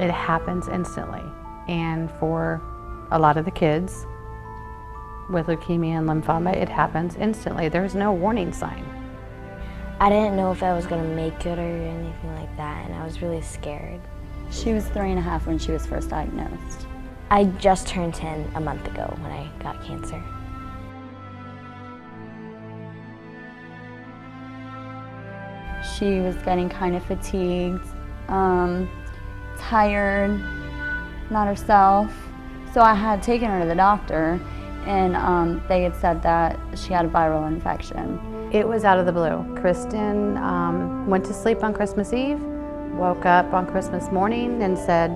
It happens instantly. And for a lot of the kids with leukemia and lymphoma, it happens instantly. There's no warning sign. I didn't know if I was going to make it or anything like that, and I was really scared. She was 3.5 when she was first diagnosed. I just turned 10 a month ago when I got cancer. She was getting kind of fatigued, tired, not herself. So I had taken her to the doctor, and they had said that she had a viral infection. It was out of the blue. Kristen went to sleep on Christmas Eve, woke up on Christmas morning and said,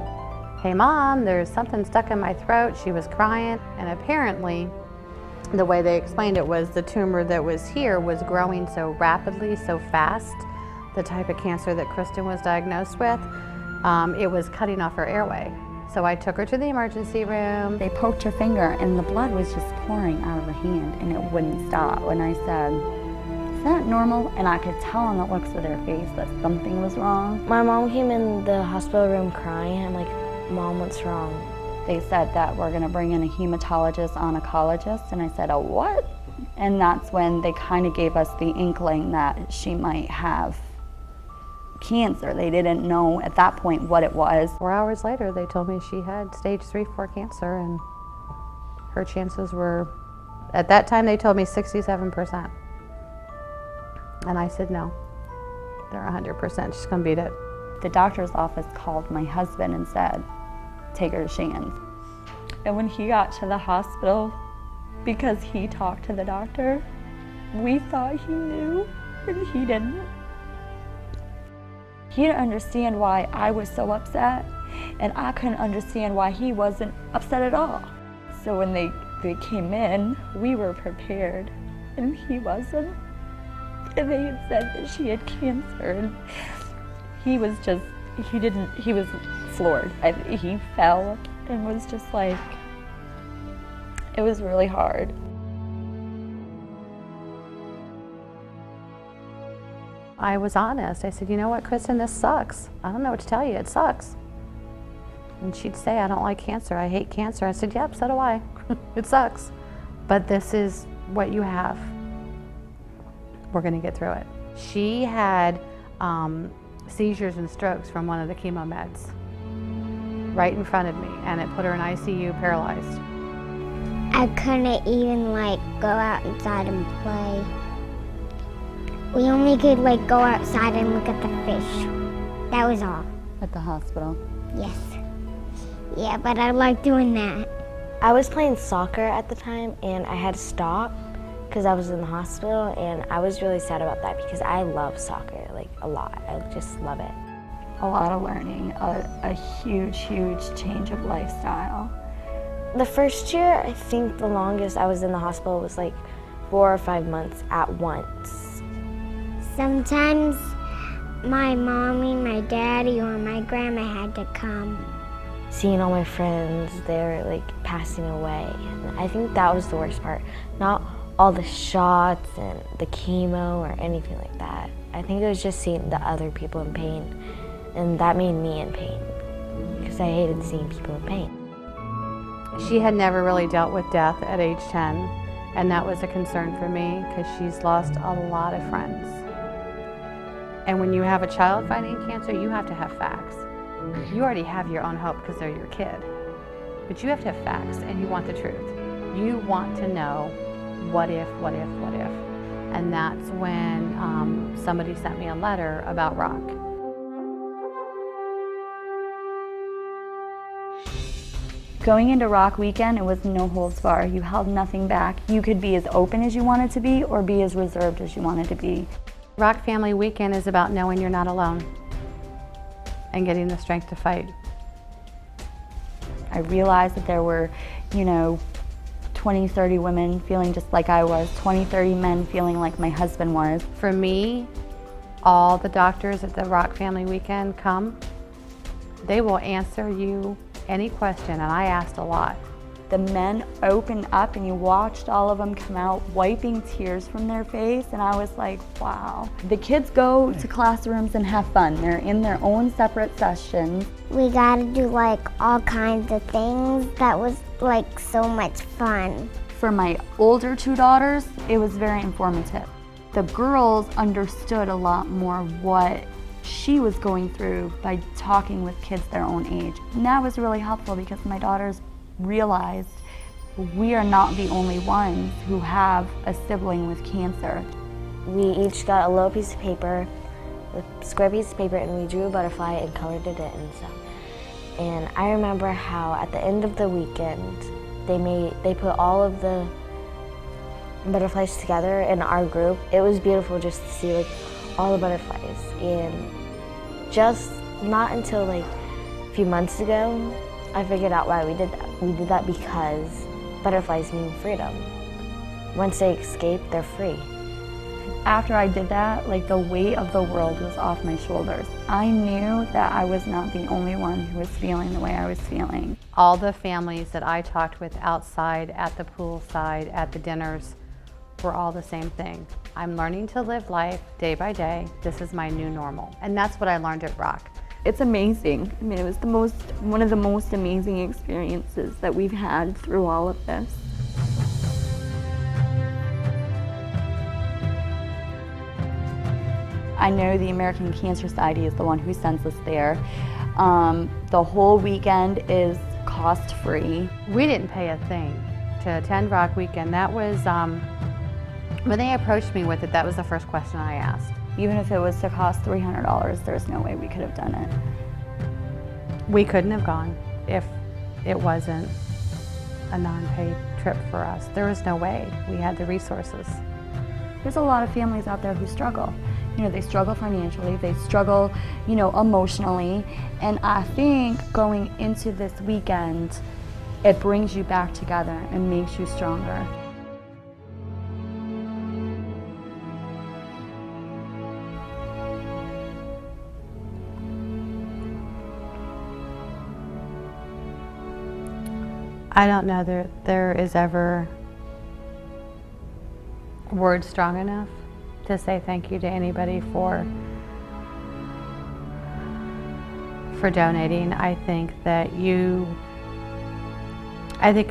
"Hey Mom, there's something stuck in my throat." She was crying, and apparently the way they explained it was the tumor that was here was growing so rapidly, so fast, the type of cancer that Kristen was diagnosed with, it was cutting off her airway. So I took her to the emergency room. They poked her finger and the blood was just pouring out of her hand and it wouldn't stop. And I said, "Is that normal?" And I could tell on the looks of their face that something was wrong. My mom came in the hospital room crying. I'm like, "Mom, what's wrong?" They said that we're gonna bring in a hematologist oncologist, and I said, "A what?" And that's when they kind of gave us the inkling that she might have cancer. They didn't know at that point what it was. 4 hours later, they told me she had stage 3/4 cancer, and her chances were, at that time they told me 67%. And I said, no, they're 100%, she's gonna beat it. The doctor's office called my husband and said, "Take her to Shands." And when he got to the hospital, because he talked to the doctor, we thought he knew, and he didn't. He didn't understand why I was so upset, and I couldn't understand why he wasn't upset at all. So when they came in, we were prepared, and he wasn't. And they had said that she had cancer, and he was just, he was floored. He fell and was just like, it was really hard. I was honest. I said, "You know what, Kristen, this sucks. I don't know what to tell you, it sucks." And she'd say, "I don't like cancer, I hate cancer." I said, "Yep, so do I." It sucks. But this is what you have. We're gonna get through it. She had seizures and strokes from one of the chemo meds right in front of me, and it put her in ICU paralyzed. I couldn't even go outside and play. We only could go outside and look at the fish. That was all. At the hospital? Yes. Yeah, but I like doing that. I was playing soccer at the time, and I had to stop because I was in the hospital, and I was really sad about that because I love soccer, a lot. I just love it. A lot of learning, a huge, huge change of lifestyle. The first year, I think the longest I was in the hospital was 4 or 5 months at once. Sometimes my mommy, my daddy, or my grandma had to come. Seeing all my friends, they were passing away. And I think that was the worst part. Not all the shots and the chemo or anything like that. I think it was just seeing the other people in pain, and that made me in pain because I hated seeing people in pain. She had never really dealt with death at age 10, and that was a concern for me because she's lost a lot of friends. And when you have a child fighting cancer, you have to have facts. You already have your own hope because they're your kid, but you have to have facts, and you want the truth. You want to know what if, what if, what if. And that's when somebody sent me a letter about rock. Going into Rock Weekend, it was no holds barred. You held nothing back. You could be as open as you wanted to be or be as reserved as you wanted to be. Rock Family Weekend is about knowing you're not alone and getting the strength to fight. I realized that there were, 20, 30 women feeling just like I was, 20, 30 men feeling like my husband was. For me, all the doctors at the Rock Family Weekend come. They will answer you any question, and I asked a lot. The men opened up and you watched all of them come out wiping tears from their face, and I was like, wow. The kids go to classrooms and have fun. They're in their own separate sessions. We got to do like all kinds of things. That was like so much fun. For my older two daughters, it was very informative. The girls understood a lot more what she was going through by talking with kids their own age. And that was really helpful because my daughters realized we are not the only ones who have a sibling with cancer. We each got a little piece of paper, a square piece of paper, and we drew a butterfly and colored it in and stuff. And I remember how at the end of the weekend, they put all of the butterflies together in our group. It was beautiful just to see like all the butterflies. And just not until like a few months ago, I figured out why we did that. We did that because butterflies mean freedom. Once they escape, they're free. After I did that, like the weight of the world was off my shoulders. I knew that I was not the only one who was feeling the way I was feeling. All the families that I talked with outside, at the poolside, at the dinners, were all the same thing. I'm learning to live life day by day. This is my new normal. And that's what I learned at Rock. It's amazing. I mean, it was one of the most amazing experiences that we've had through all of this. I know the American Cancer Society is the one who sends us there. The whole weekend is cost-free. We didn't pay a thing to attend Rock Weekend. That was, when they approached me with it, that was the first question I asked. Even if it was to cost $300, there's no way we could have done it. We couldn't have gone if it wasn't a non-paid trip for us. There was no way. We had the resources. There's a lot of families out there who struggle. You know, they struggle financially, they struggle, you know, emotionally. And I think going into this weekend, it brings you back together and makes you stronger. I don't know that there is ever words strong enough to say thank you to anybody for donating. I think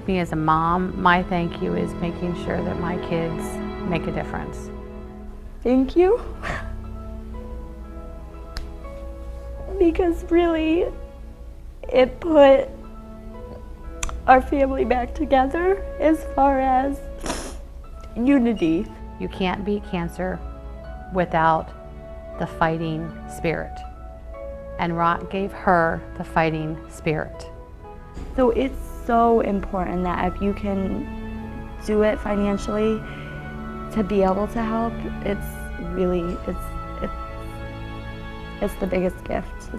me as a mom, my thank you is making sure that my kids make a difference. Thank you. Because really, it put our family back together as far as unity. You can't beat cancer without the fighting spirit. And Rock gave her the fighting spirit. So it's so important that if you can do it financially to be able to help, it's the biggest gift.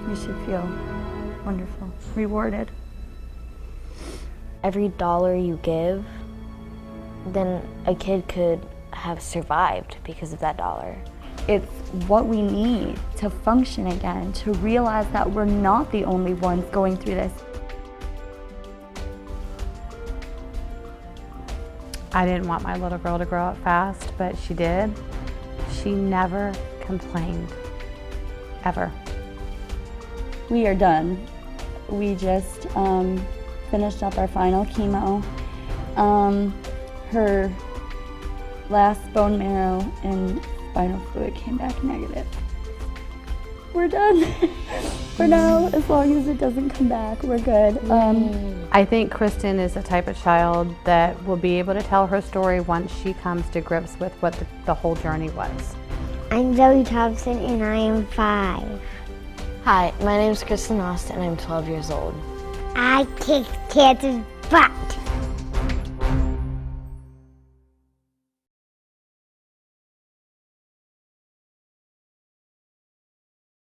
You should feel wonderful, rewarded. Every dollar you give, then a kid could have survived because of that dollar. It's what we need to function again, to realize that we're not the only ones going through this. I didn't want my little girl to grow up fast, but she did. She never complained, ever. We are done. We just finished up our final chemo. Her last bone marrow and spinal fluid came back negative. We're done. For now, as long as it doesn't come back, we're good. I think Kristen is the type of child that will be able to tell her story once she comes to grips with what the whole journey was. I'm Zoe Thompson and I am 5. Hi, my name is Kristen Austin and I'm 12 years old. I kicked cancer's butt.